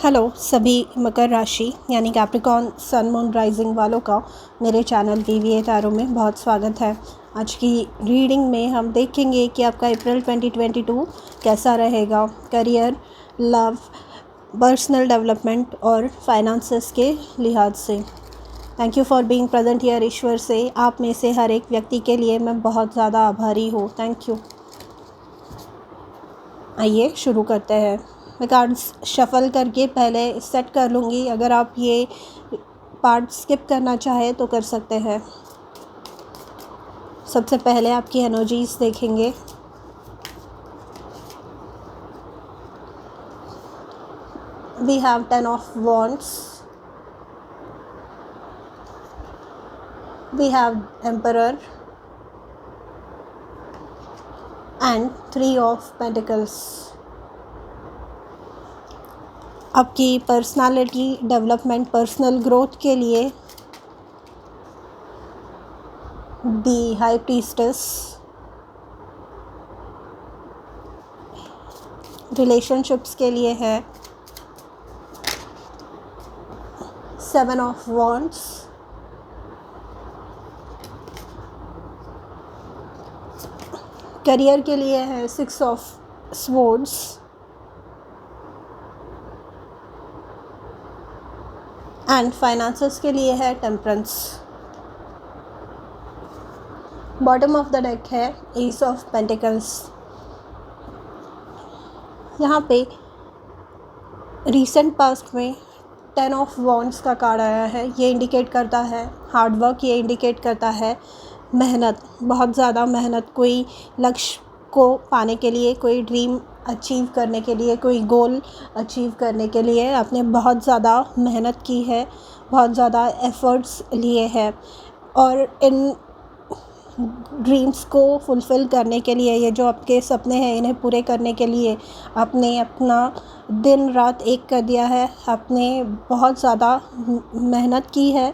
Hello सभी मकर राशि यानी कैप्रिकॉर्न सन मून राइजिंग वालों का मेरे चैनल VVA टैरो में बहुत स्वागत है। आज की रीडिंग में हम देखेंगे कि आपका अप्रैल 2022 कैसा रहेगा करियर, लव, पर्सनल डेवलपमेंट और फाइनेंसेस के लिहाज से। Thank you for being present here. ईश्वर से आप में से हर एक व्यक्ति के लिए मैं बहुत ज़्यादा आभारी हूँ। Thank you. आइए शुरू करते हैं। मैं कार्ड्स शफल करके पहले सेट कर लूँगी। अगर आप ये पार्ट स्किप करना चाहें तो कर सकते हैं। सबसे पहले आपकी एनर्जीज देखेंगे। We have 10 of wands, we have emperor and 3 of pentacles. आपकी पर्सनालिटी डेवलपमेंट, पर्सनल ग्रोथ के लिए दी हाई प्रीस्टेस, रिलेशनशिप्स के लिए है 7 ऑफ वॉन्ड्स, करियर के लिए है 6 ऑफ स्वॉर्ड्स, एंड फाइनेंसेस के लिए है temperance. Bottom of the deck है एस ऑफ पेंटिकल्स। यहाँ पे रीसेंट पास्ट में 10 ऑफ वॉन्ड्स का कार्ड आया है। ये इंडिकेट करता है हार्डवर्क, ये इंडिकेट करता है मेहनत, बहुत ज़्यादा मेहनत। कोई लक्ष्य को पाने के लिए, कोई ड्रीम अचीव करने के लिए, कोई गोल अचीव करने के लिए आपने बहुत ज़्यादा मेहनत की है, बहुत ज़्यादा एफ़र्ट्स लिए हैं और इन ड्रीम्स को फुलफ़िल करने के लिए, ये जो आपके सपने हैं इन्हें पूरे करने के लिए आपने अपना दिन रात एक कर दिया है। आपने बहुत ज़्यादा मेहनत की है,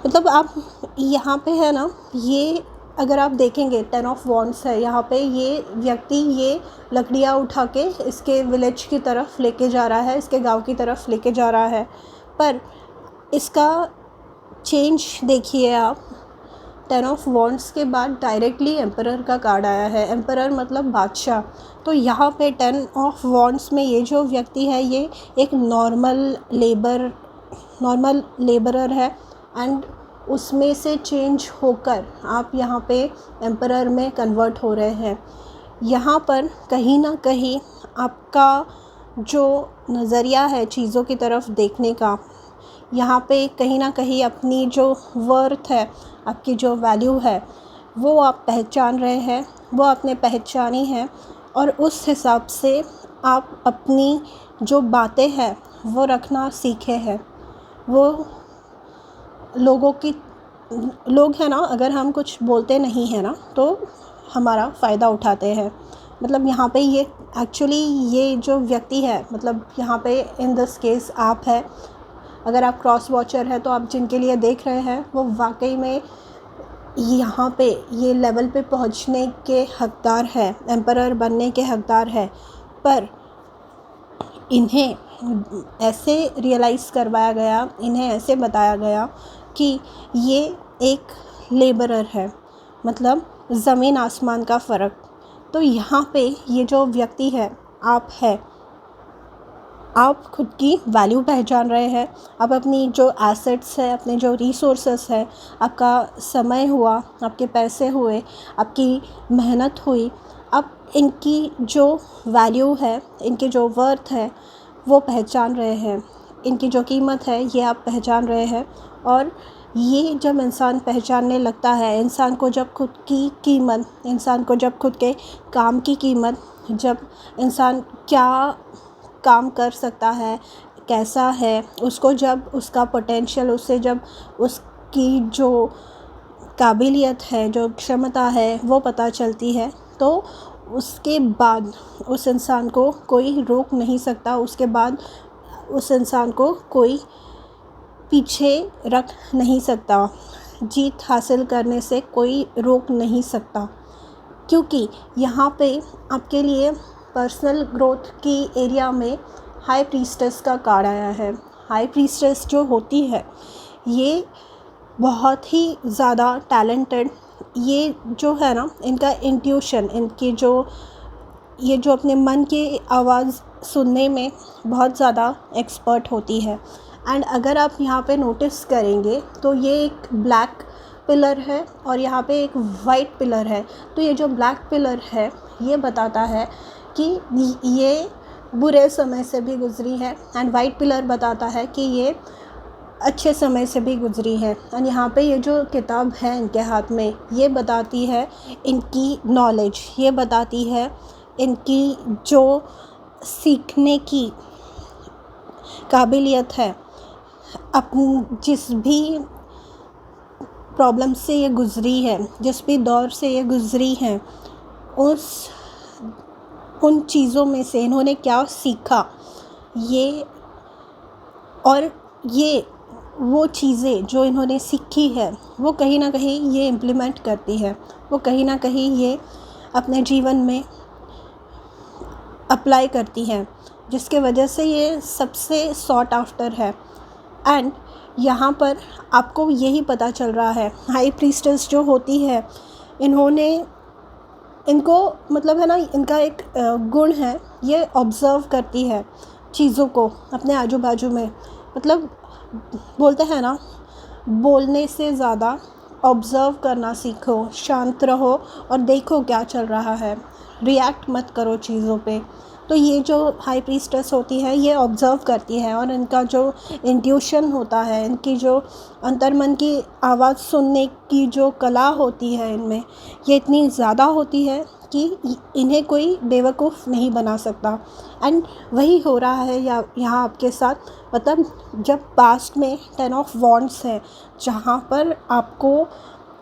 मतलब आप यहाँ पे है ना, ये अगर आप देखेंगे 10 ऑफ वॉन्ड्स है यहाँ पे। ये व्यक्ति ये लकड़ियाँ उठा के इसके विलेज की तरफ लेके जा रहा है, इसके गांव की तरफ लेके जा रहा है, पर इसका चेंज देखिए आप। 10 ऑफ वॉन्ड्स के बाद डायरेक्टली एम्परर का कार्ड आया है। एम्परर मतलब बादशाह। तो यहाँ पे 10 ऑफ वॉन्ड्स में ये जो व्यक्ति है ये एक नॉर्मल लेबरर है एंड उसमें से चेंज होकर आप यहाँ पे एम्परर में कन्वर्ट हो रहे हैं। यहाँ पर कहीं ना कहीं आपका जो नज़रिया है चीज़ों की तरफ देखने का, यहाँ पे कहीं ना कहीं अपनी जो वर्थ है, आपकी जो वैल्यू है वो आप पहचान रहे हैं, वो आपने पहचानी है और उस हिसाब से आप अपनी जो बातें हैं वो रखना सीखे हैं। वो लोग हैं ना, अगर हम कुछ बोलते नहीं हैं ना तो हमारा फ़ायदा उठाते हैं। मतलब यहाँ पे ये एक्चुअली ये जो व्यक्ति है, मतलब यहाँ पे इन दिस केस आप है। अगर आप क्रॉस वॉचर है तो आप जिनके लिए देख रहे हैं वो वाकई में यहाँ पे ये लेवल पे पहुँचने के हकदार है, एम्परर बनने के हकदार है। पर इन्हें ऐसे रियलाइज़ करवाया गया, इन्हें ऐसे बताया गया कि ये एक लेबरर है, मतलब ज़मीन आसमान का फ़र्क। तो यहाँ पे ये जो व्यक्ति है आप है, आप खुद की वैल्यू पहचान रहे हैं। आप अपनी जो एसेट्स है, अपने जो रिसोर्सेस है, आपका समय हुआ, आपके पैसे हुए, आपकी मेहनत हुई, आप इनकी जो वैल्यू है, इनकी जो वर्थ है वो पहचान रहे हैं। इनकी जो कीमत है ये आप पहचान रहे हैं। और ये जब इंसान पहचानने लगता है, इंसान को जब खुद की कीमत, इंसान को जब खुद के काम की कीमत, जब इंसान क्या काम कर सकता है, कैसा है, उसको जब उसका पोटेंशियल, उससे जब उसकी जो काबिलियत है, जो क्षमता है वो पता चलती है, तो उसके बाद उस इंसान को कोई रोक नहीं सकता। उसके बाद उस इंसान को कोई पीछे रख नहीं सकता। जीत हासिल करने से कोई रोक नहीं सकता, क्योंकि यहाँ पे आपके लिए पर्सनल ग्रोथ की एरिया में हाई प्रीस्टेस का कार्ड आया है। हाई प्रीस्टेस जो होती है ये बहुत ही ज़्यादा टैलेंटेड, ये जो है ना इनका इंट्यूशन, इनकी जो ये जो अपने मन की आवाज़ सुनने में बहुत ज़्यादा एक्सपर्ट होती है। एंड अगर आप यहाँ पे नोटिस करेंगे तो ये एक ब्लैक पिलर है और यहाँ पे एक वाइट पिलर है। तो ये जो ब्लैक पिलर है ये बताता है कि ये बुरे समय से भी गुजरी है, एंड वाइट पिलर बताता है कि ये अच्छे समय से भी गुजरी है। एंड यहाँ पे ये जो किताब है इनके हाथ में ये बताती है इनकी नॉलेज, ये बताती है इनकी जो सीखने की काबिलियत है, जिस भी प्रॉब्लम से ये गुज़री है, जिस भी दौर से ये गुज़री हैं, उन चीज़ों में से इन्होंने क्या सीखा, ये और ये वो चीज़ें जो इन्होंने सीखी है वो कहीं ना कहीं ये इम्प्लीमेंट करती है, वो कहीं ना कहीं ये अपने जीवन में अप्लाई करती हैं, जिसके वजह से ये सबसे सॉट आफ्टर है। एंड यहाँ पर आपको यही पता चल रहा है, हाई प्रीस्टेस जो होती है इनको मतलब है ना, इनका एक गुण है, ये ऑब्ज़र्व करती है चीज़ों को अपने आजू बाजू में। मतलब बोलते हैं ना, बोलने से ज़्यादा ऑब्ज़र्व करना सीखो, शांत रहो और देखो क्या चल रहा है, रिएक्ट मत करो चीज़ों पे। तो ये जो हाई प्रीस्टेस होती है ये ऑब्ज़र्व करती है, और इनका जो इंट्यूशन होता है, इनकी जो अंतर्मन की आवाज़ सुनने की जो कला होती है इनमें, ये इतनी ज़्यादा होती है कि इन्हें कोई बेवकूफ़ नहीं बना सकता। एंड वही हो रहा है यहाँ आपके साथ। मतलब जब पास्ट में 10 ऑफ वॉन्ड्स है, जहाँ पर आपको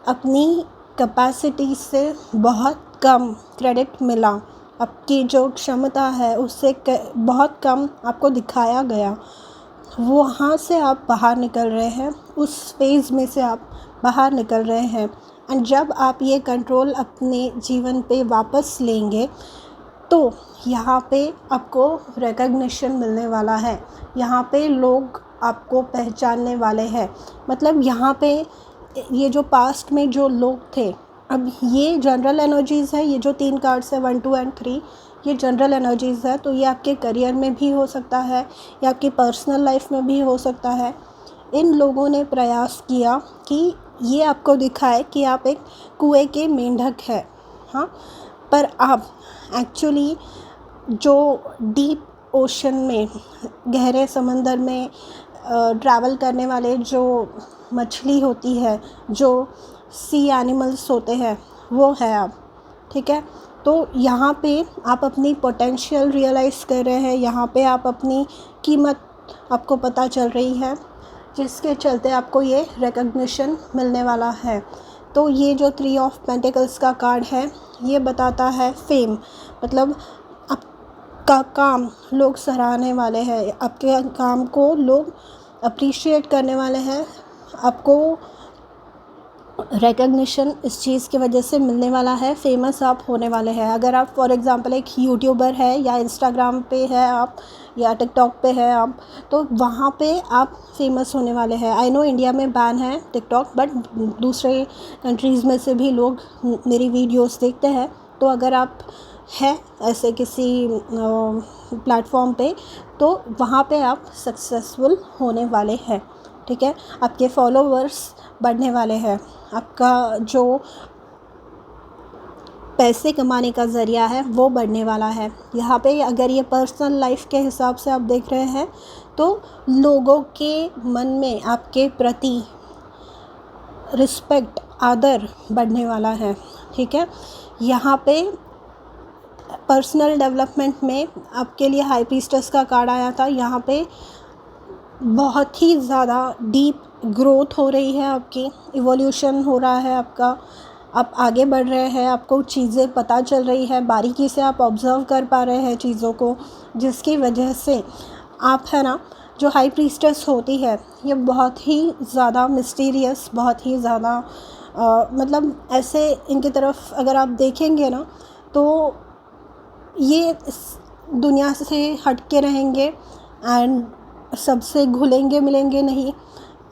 अपनी कैपेसिटी से बहुत कम क्रेडिट मिला, आपकी जो क्षमता है उससे बहुत कम आपको दिखाया गया, वहाँ से आप बाहर निकल रहे हैं, उस फेज़ में से आप बाहर निकल रहे हैं। एंड जब आप ये कंट्रोल अपने जीवन पे वापस लेंगे तो यहाँ पे आपको रिकग्निशन मिलने वाला है, यहाँ पे लोग आपको पहचानने वाले हैं। मतलब यहाँ पे ये जो पास्ट में जो लोग थे, अब ये जनरल एनर्जीज़ है, ये जो 3 कार्ड्स है 1 2 एंड 3, ये जनरल एनर्जीज़ है। तो ये आपके करियर में भी हो सकता है या आपकी पर्सनल लाइफ में भी हो सकता है। इन लोगों ने प्रयास किया कि ये आपको दिखाए कि आप एक कुएं के मेंढक हैं, हाँ, पर आप एक्चुअली जो डीप ओशन में, गहरे समंदर में ट्रैवल करने वाले जो मछली होती है, जो सी एनिमल्स होते हैं, वो है आप, ठीक है। तो यहाँ पे आप अपनी पोटेंशियल रियलाइज़ कर रहे हैं, यहाँ पे आप अपनी कीमत आपको पता चल रही है, जिसके चलते आपको ये रिकग्निशन मिलने वाला है। तो ये जो 3 ऑफ पेंटिकल्स का कार्ड है ये बताता है फेम, मतलब आपका काम लोग सराहने वाले हैं, आपके काम को लोग अप्रिशिएट करने वाले हैं, आपको रिकग्निशन इस चीज़ की वजह से मिलने वाला है, फेमस आप होने वाले हैं। अगर आप फॉर एग्ज़ाम्पल एक यूट्यूबर है या इंस्टाग्राम पे है आप या टिकटॉक पे है आप, तो वहाँ पे आप फेमस होने वाले हैं। आई नो इंडिया में बैन है टिकटॉक, बट दूसरे कंट्रीज़ में से भी लोग मेरी वीडियोस देखते हैं। तो अगर आप है ऐसे किसी प्लेटफॉर्म पे, तो वहाँ पे आप सक्सेसफुल होने वाले हैं, ठीक है। आपके फॉलोवर्स बढ़ने वाले हैं, आपका जो पैसे कमाने का ज़रिया है वो बढ़ने वाला है। यहाँ पे अगर ये पर्सनल लाइफ के हिसाब से आप देख रहे हैं तो लोगों के मन में आपके प्रति रिस्पेक्ट, आदर बढ़ने वाला है, ठीक है। यहाँ पे पर्सनल डेवलपमेंट में आपके लिए हाई प्रीस्टेस का कार्ड आया था। यहाँ पे बहुत ही ज़्यादा डीप ग्रोथ हो रही है, आपकी इवोल्यूशन हो रहा है आपका, आप आगे बढ़ रहे हैं, आपको चीज़ें पता चल रही है, बारीकी से आप ऑब्ज़र्व कर पा रहे हैं चीज़ों को, जिसकी वजह से आप है ना, जो हाई प्रीस्टेस होती है ये बहुत ही ज़्यादा मिस्टीरियस, बहुत ही ज़्यादा मतलब ऐसे इनकी तरफ अगर आप देखेंगे ना तो ये दुनिया से हट के रहेंगे एंड सबसे घुलेंगे मिलेंगे नहीं,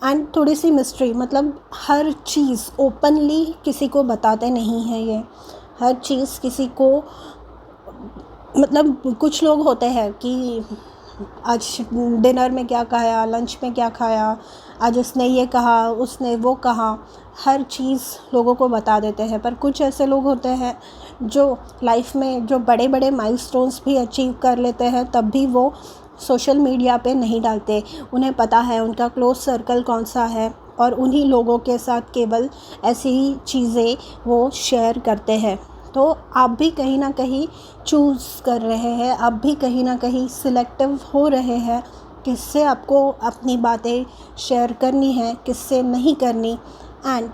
एंड थोड़ी सी मिस्ट्री, मतलब हर चीज़ ओपनली किसी को बताते नहीं हैं ये, हर चीज़ किसी को, मतलब कुछ लोग होते हैं कि आज डिनर में क्या खाया, लंच में क्या खाया, आज उसने ये कहा, उसने वो कहा, हर चीज़ लोगों को बता देते हैं। पर कुछ ऐसे लोग होते हैं जो लाइफ में जो बड़े बड़े माइलस्टोन्स भी अचीव कर लेते हैं, तब भी वो सोशल मीडिया पे नहीं डालते। उन्हें पता है उनका क्लोज सर्कल कौन सा है, और उन्हीं लोगों के साथ केवल ऐसी ही चीज़ें वो शेयर करते हैं। तो आप भी कहीं ना कहीं चूज़ कर रहे हैं, आप भी कहीं ना कहीं सिलेक्टिव हो रहे हैं, किससे आपको अपनी बातें शेयर करनी है, किससे नहीं करनी। एंड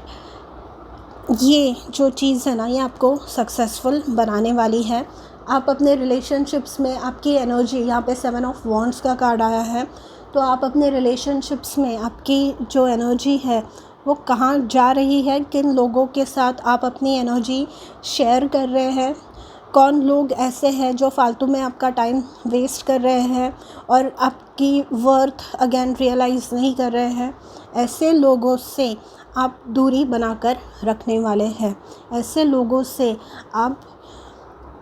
ये जो चीज़ है ना, ये आपको सक्सेसफुल बनाने वाली है। आप अपने रिलेशनशिप्स में आपकी एनर्जी, यहाँ पे 7 ऑफ वॉन्ड्स का कार्ड आया है, तो आप अपने रिलेशनशिप्स में आपकी जो एनर्जी है वो कहाँ जा रही है, किन लोगों के साथ आप अपनी एनर्जी शेयर कर रहे हैं, कौन लोग ऐसे हैं जो फालतू में आपका टाइम वेस्ट कर रहे हैं और आपकी वर्थ अगेन रियलाइज़ नहीं कर रहे हैं, ऐसे लोगों से आप दूरी बनाकर रखने वाले हैं। ऐसे लोगों से आप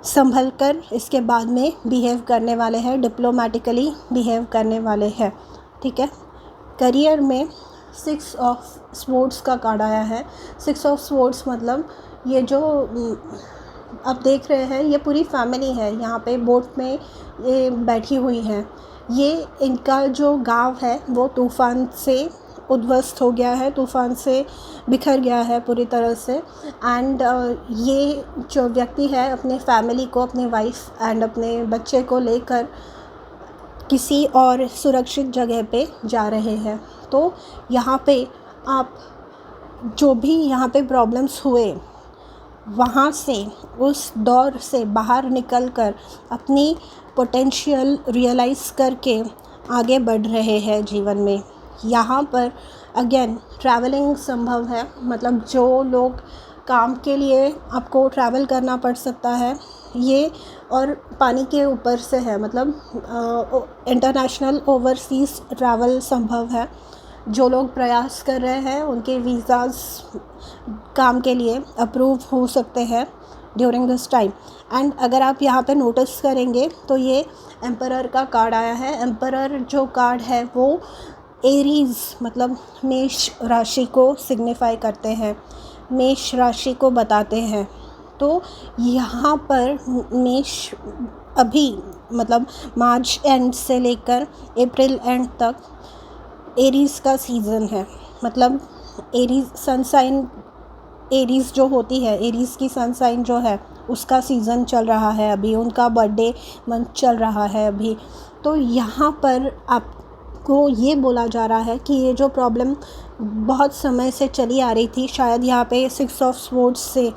संभल कर इसके बाद में बिहेव करने वाले हैं, डिप्लोमेटिकली बिहेव करने वाले हैं, ठीक है। करियर में 6 ऑफ स्वॉर्ड्स का कार्ड आया है। 6 ऑफ स्वॉर्ड्स मतलब ये जो आप देख रहे हैं, ये पूरी फैमिली है, यहाँ पे बोट में ये बैठी हुई है। ये इनका जो गांव है वो तूफ़ान से उद्ध्वस्त हो गया है, तूफ़ान से बिखर गया है पूरी तरह से। एंड ये जो व्यक्ति है अपने फैमिली को, अपने वाइफ एंड अपने बच्चे को लेकर किसी और सुरक्षित जगह पे जा रहे हैं। तो यहाँ पे आप जो भी यहाँ पे प्रॉब्लम्स हुए, वहाँ से, उस दौर से बाहर निकल कर अपनी पोटेंशियल रियलाइज़ करके आगे बढ़ रहे हैं जीवन में। यहाँ पर अगेन ट्रैवलिंग संभव है, मतलब जो लोग काम के लिए आपको ट्रैवल करना पड़ सकता है ये, और पानी के ऊपर से है, मतलब इंटरनेशनल ओवरसीज़ ट्रैवल संभव है। जो लोग प्रयास कर रहे हैं उनके वीज़ाज़ काम के लिए अप्रूव हो सकते हैं ड्यूरिंग दिस टाइम। एंड अगर आप यहाँ पे नोटिस करेंगे तो ये एम्परर का कार्ड आया है। एम्परर जो कार्ड है वो एरीज़ मतलब मेष राशि को सिग्निफाई करते हैं, मेष राशि को बताते हैं। तो यहाँ पर मेष अभी मतलब मार्च एंड से लेकर अप्रैल एंड तक एरीज़ का सीज़न है, मतलब एरीज़ सनसाइन, एरीज़ जो होती है, एरीज़ की सनसाइन जो है उसका सीज़न चल रहा है अभी, उनका बर्थडे मंथ चल रहा है अभी। तो यहाँ पर आपको ये बोला जा रहा है कि ये जो प्रॉब्लम बहुत समय से चली आ रही थी, शायद यहाँ पे 6 ऑफ स्वॉर्ड्स से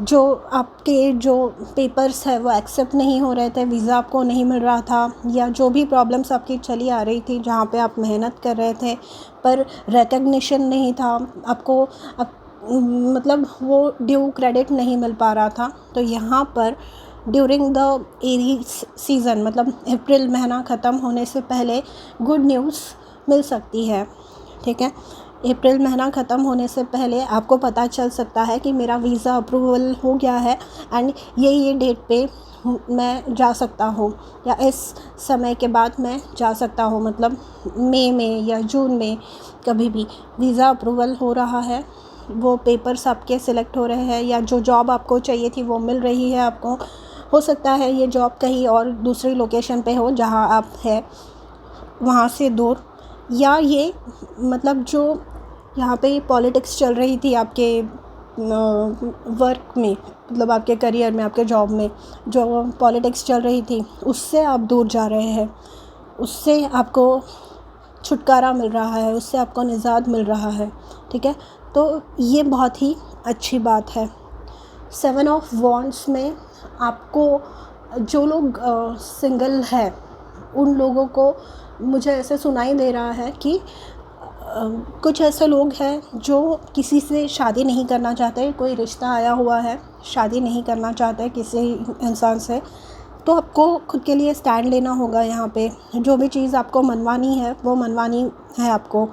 जो आपके जो पेपर्स है वो एक्सेप्ट नहीं हो रहे थे, वीज़ा आपको नहीं मिल रहा था, या जो भी प्रॉब्लम्स आपकी चली आ रही थी जहाँ पे आप मेहनत कर रहे थे पर रिकग्निशन नहीं था आपको, मतलब वो ड्यू क्रेडिट नहीं मिल पा रहा था। तो यहाँ पर ड्यूरिंग द एरीज सीज़न, मतलब अप्रैल महीना ख़त्म होने से पहले गुड न्यूज़ मिल सकती है, ठीक है। अप्रैल महीना ख़त्म होने से पहले आपको पता चल सकता है कि मेरा वीज़ा अप्रूवल हो गया है एंड ये डेट पे मैं जा सकता हूँ, या इस समय के बाद मैं जा सकता हूँ, मतलब मई में या जून में कभी भी वीज़ा अप्रूवल हो रहा है, वो पेपर्स आपके सिलेक्ट हो रहे हैं, या जो जॉब आपको चाहिए थी वो मिल रही है आपको। हो सकता है ये जॉब कहीं और दूसरी लोकेशन पे हो जहाँ आप हैं वहाँ से दूर, या ये मतलब जो यहाँ पे पॉलिटिक्स चल रही थी आपके वर्क में, मतलब आपके करियर में, आपके जॉब में जो पॉलिटिक्स चल रही थी उससे आप दूर जा रहे हैं, उससे आपको छुटकारा मिल रहा है, उससे आपको निजात मिल रहा है, ठीक है। तो ये बहुत ही अच्छी बात है। 7 ऑफ वॉन्ड्स में आपको जो लोग सिंगल है उन लोगों को मुझे ऐसे सुनाई दे रहा है कि कुछ ऐसे लोग हैं जो किसी से शादी नहीं करना चाहते, कोई रिश्ता आया हुआ है, शादी नहीं करना चाहते किसी इंसान से, तो आपको खुद के लिए स्टैंड लेना होगा यहाँ पे। जो भी चीज़ आपको मनवानी है वो मनवानी है आपको,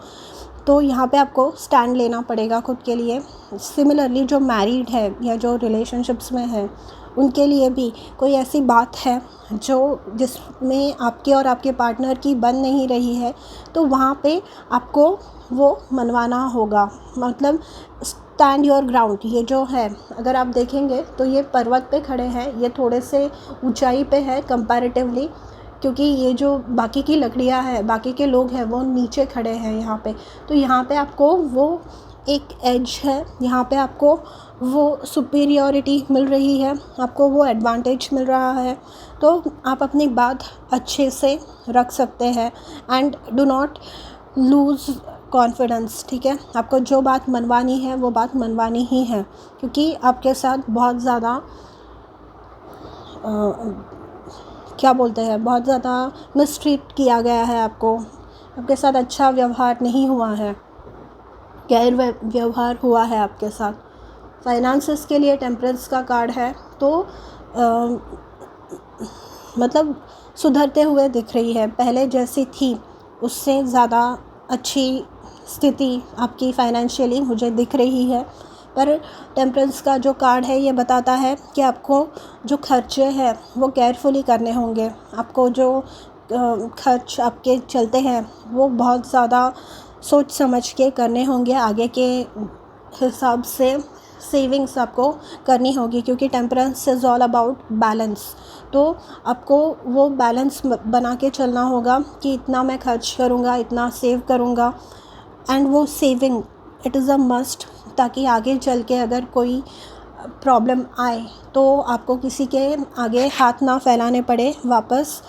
तो यहाँ पे आपको स्टैंड लेना पड़ेगा खुद के लिए। सिमिलरली जो मैरिड है या जो रिलेशनशिप्स में है उनके लिए भी कोई ऐसी बात है जो जिसमें आपके और आपके पार्टनर की बन नहीं रही है, तो वहाँ पे आपको वो मनवाना होगा। मतलब स्टैंड योर ग्राउंड, ये जो है अगर आप देखेंगे तो ये पर्वत पे खड़े हैं, ये थोड़े से ऊंचाई पे है कंपैरेटिवली, क्योंकि ये जो बाकी की लकड़ियाँ हैं, बाकी के लोग हैं वो नीचे खड़े हैं यहाँ पे। तो यहाँ पे आपको वो एक एज है, यहाँ पे आपको वो सुपीरियॉरिटी मिल रही है, आपको वो एडवांटेज मिल रहा है, तो आप अपनी बात अच्छे से रख सकते हैं। And do not lose confidence, ठीक है। आपको जो बात मनवानी है वो बात मनवानी ही है, क्योंकि आपके साथ बहुत ज़्यादा क्या बोलते हैं, बहुत ज़्यादा मिसट्रीट किया गया है आपको, आपके साथ अच्छा व्यवहार नहीं हुआ है, गैर व्यवहार हुआ है आपके साथ। फाइनेंसेस के लिए टेम्परेंस का कार्ड है, तो मतलब सुधरते हुए दिख रही है, पहले जैसी थी उससे ज़्यादा अच्छी स्थिति आपकी फाइनेंशियली मुझे दिख रही है। पर टेम्परेंस का जो कार्ड है ये बताता है कि आपको जो खर्चे हैं वो केयरफुली करने होंगे, आपको जो खर्च आपके चलते हैं वो बहुत ज़्यादा सोच समझ के करने होंगे, आगे के हिसाब से सेविंग्स आपको करनी होगी, क्योंकि temperance is all about balance. तो आपको वो बैलेंस बना के चलना होगा कि इतना मैं खर्च करूँगा, इतना सेव करूँगा, एंड वो saving it is a must, ताकि आगे चल के अगर कोई प्रॉब्लम आए तो आपको किसी के आगे हाथ ना फैलाने पड़े, वापस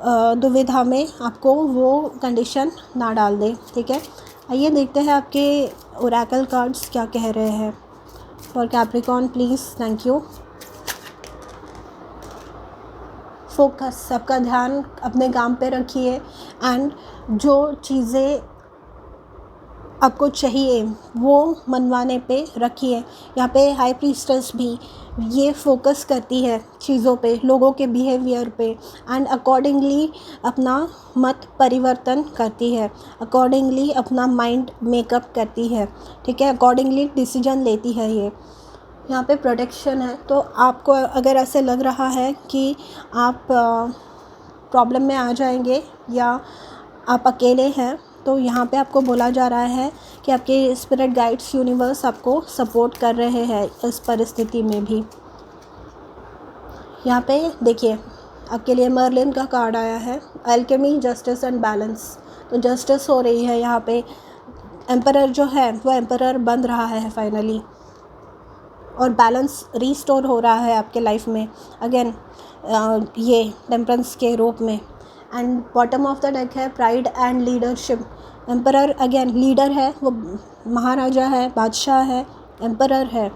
दुविधा में आपको वो कंडीशन ना डाल दे, ठीक है। आइए देखते हैं आपके ओरेकल कार्ड्स क्या कह रहे हैं for Capricorn please. Thank you. Focus, सबका ध्यान अपने काम पे रखिए, एंड जो चीज़ें आपको चाहिए वो मनवाने पे रखिए। यहाँ पे हाई प्रीस्टेस भी ये फोकस करती है चीज़ों पे, लोगों के बिहेवियर पे, एंड अकॉर्डिंगली अपना मत परिवर्तन करती है, अकॉर्डिंगली अपना माइंड मेकअप करती है, ठीक है, अकॉर्डिंगली डिसीजन लेती है ये। यहाँ पे प्रोटेक्शन है, तो आपको अगर ऐसे लग रहा है कि आप प्रॉब्लम में आ जाएंगे या आप अकेले हैं, तो यहाँ पे आपको बोला जा रहा है कि आपके स्पिरिट गाइड्स, यूनिवर्स आपको सपोर्ट कर रहे हैं इस परिस्थिति में भी। यहाँ पे देखिए आपके लिए मर्लिन का कार्ड आया है, अल्केमी, जस्टिस एंड बैलेंस। तो जस्टिस हो रही है यहाँ पे, एम्परर जो है वो एम्परर बन रहा है फाइनली, और बैलेंस रीस्टोर हो रहा है आपके लाइफ में अगेन ये टेम्परेंस के रूप में। And bottom of the deck है pride and leadership. Emperor again leader है, वो महाराजा है, बादशाह है, एम्परर है,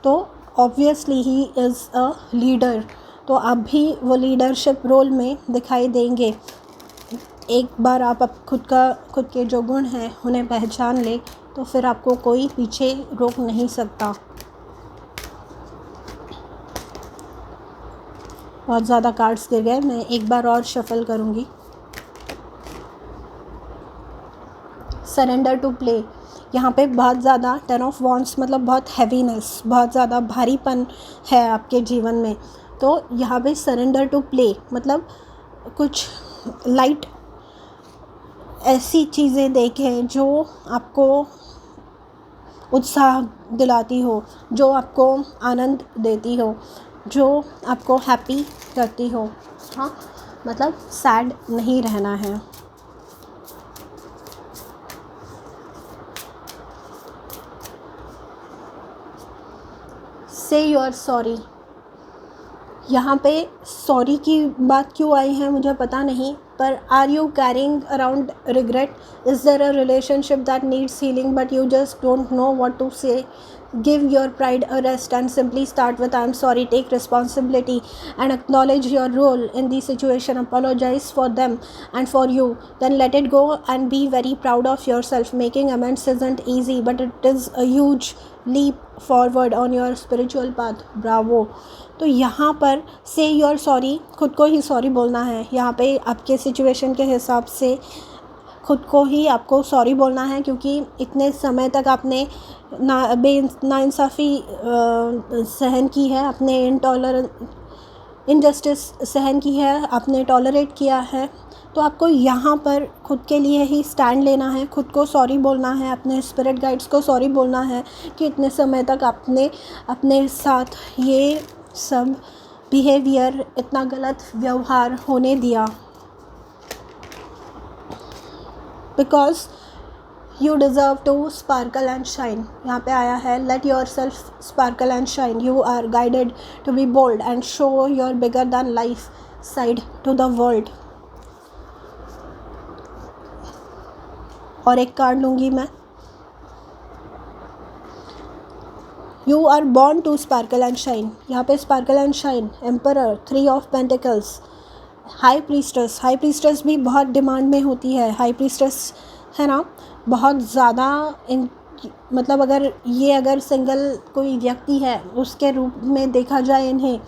तो obviously he is a leader. तो आप भी वो लीडरशिप रोल में दिखाई देंगे। एक बार आप खुद के जो गुण हैं उन्हें पहचान ले तो फिर आपको कोई पीछे रोक नहीं सकता। बहुत ज़्यादा कार्ड्स गिर गए, मैं एक बार और शफल करूँगी। सरेंडर टू प्ले, यहाँ पे बहुत ज़्यादा 10 ऑफ वॉन्ड्स मतलब बहुत हैवीनेस, बहुत ज़्यादा भारीपन है आपके जीवन में, तो यहाँ पे सरेंडर टू प्ले मतलब कुछ लाइट ऐसी चीज़ें देखें जो आपको उत्साह दिलाती हो, जो आपको आनंद देती हो, जो आपको हैप्पी करती हो। हाँ, मतलब सैड नहीं रहना है। से यू आर सॉरी, यहाँ पे सॉरी की बात क्यों आई है मुझे पता नहीं, पर are you carrying around regret? Is there a relationship that needs healing but you just don't know what to say? Give your pride a rest and simply start with I'm sorry. Take responsibility and acknowledge your role in the situation. Apologize for them and for you. Then let it go and be very proud of yourself. Making amends isn't easy, but it is a huge leap forward on your spiritual path. Bravo. तो यहाँ पर say your sorry sorry, खुद को ही sorry बोलना है। यहाँ पे आपके सिचुएशन के हिसाब से खुद को ही आपको सॉरी बोलना है, क्योंकि इतने समय तक आपने नाइंसाफ़ी सहन की है, आपने इनजस्टिस सहन की है, आपने टॉलरेट किया है। तो आपको यहाँ पर खुद के लिए ही स्टैंड लेना है, खुद को सॉरी बोलना है, अपने स्पिरिट गाइड्स को सॉरी बोलना है कि इतने समय तक आपने अपने साथ ये सब बिहेवियर, इतना गलत व्यवहार होने दिया। Because you deserve to sparkle and shine. यहाँ पे आया है let yourself sparkle and shine, you are guided to be bold and show your bigger than life side to the world. और एक कार्ड लूँगी मैं, you are born to sparkle and shine. यहाँ पे sparkle and shine, emperor, 3 of pentacles, high priestess. High priestess भी बहुत demand में होती है। हाई प्रीस्टेस है ना, बहुत ज़्यादा मतलब अगर सिंगल कोई व्यक्ति है उसके रूप में देखा जाए इन्हें,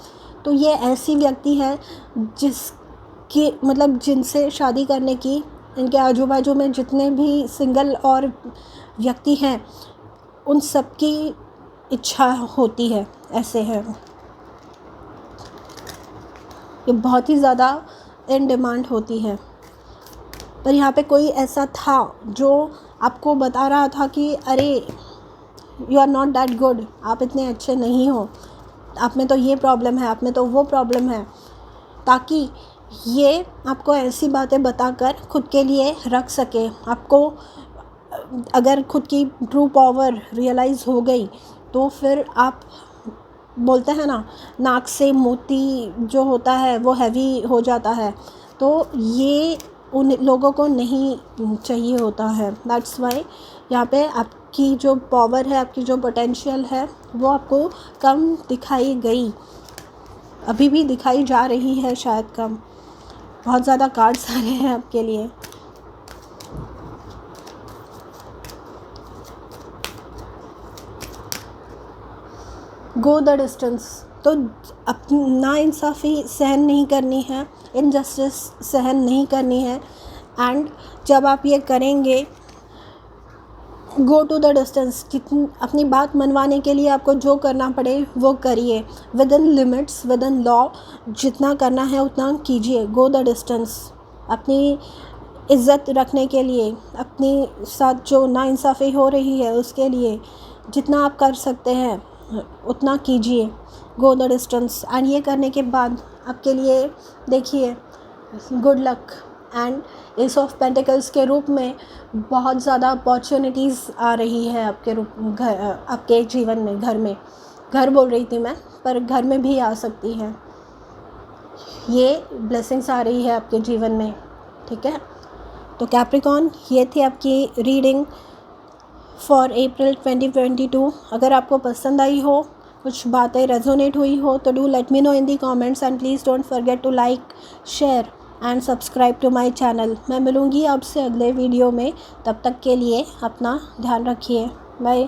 तो ये ऐसी व्यक्ति है जिसकी मतलब जिनसे शादी करने की, इनके आजू बाजू में जितने भी सिंगल और व्यक्ति हैं उन सब की इच्छा होती है। ऐसे है, ये बहुत ही ज़्यादा इन डिमांड होती है। पर यहाँ पे कोई ऐसा था जो आपको बता रहा था कि अरे you are not that good, आप इतने अच्छे नहीं हो, आप में तो ये प्रॉब्लम है, आप में तो वो प्रॉब्लम है, ताकि ये आपको ऐसी बातें बताकर खुद के लिए रख सके। आपको अगर खुद की ट्रू पावर रियलाइज़ हो गई तो फिर आप बोलते हैं ना, नाक से मोती जो होता है वो हैवी हो जाता है, तो ये उन लोगों को नहीं चाहिए होता है। दैट्स वाई यहाँ पे आपकी जो पावर है, आपकी जो पोटेंशियल है, वो आपको कम दिखाई गई, अभी भी दिखाई जा रही है शायद कम। बहुत ज़्यादा कार्ड्स आ रहे हैं आपके लिए। गो द डिस्टेंस, तो नाइंसाफ़ी सहन नहीं करनी है, इनजस्टिस सहन नहीं करनी है। एंड जब आप ये करेंगे, गो टू द डिस्टेंस, जितनी अपनी बात मनवाने के लिए आपको जो करना पड़े वो करिए, with in limits, with in law, जितना करना है उतना कीजिए। गो द डिस्टेंस, अपनी इज़्ज़त रखने के लिए, अपनी साथ जो नाइंसाफ़ी हो रही है उसके लिए जितना आप कर सकते हैं उतना कीजिए। Go the distance. एंड ये करने के बाद आपके लिए देखिए good luck and S of pentacles के रूप में बहुत ज़्यादा अपॉर्चुनिटीज़ आ रही है आपके जीवन में। घर बोल रही थी मैं, पर घर में भी आ सकती है। ये ब्लेसिंग्स आ रही है आपके जीवन में, ठीक है। तो कैप्रिकॉर्न, ये थी आपकी रीडिंग फॉर अप्रैल 2022। अगर आपको पसंद आई हो, कुछ बातें रेजोनेट हुई हो, तो do let me know in the comments and please don't forget to like, share and subscribe to my channel. मैं मिलूँगी आपसे अगले वीडियो में, तब तक के लिए अपना ध्यान रखिए। बाय।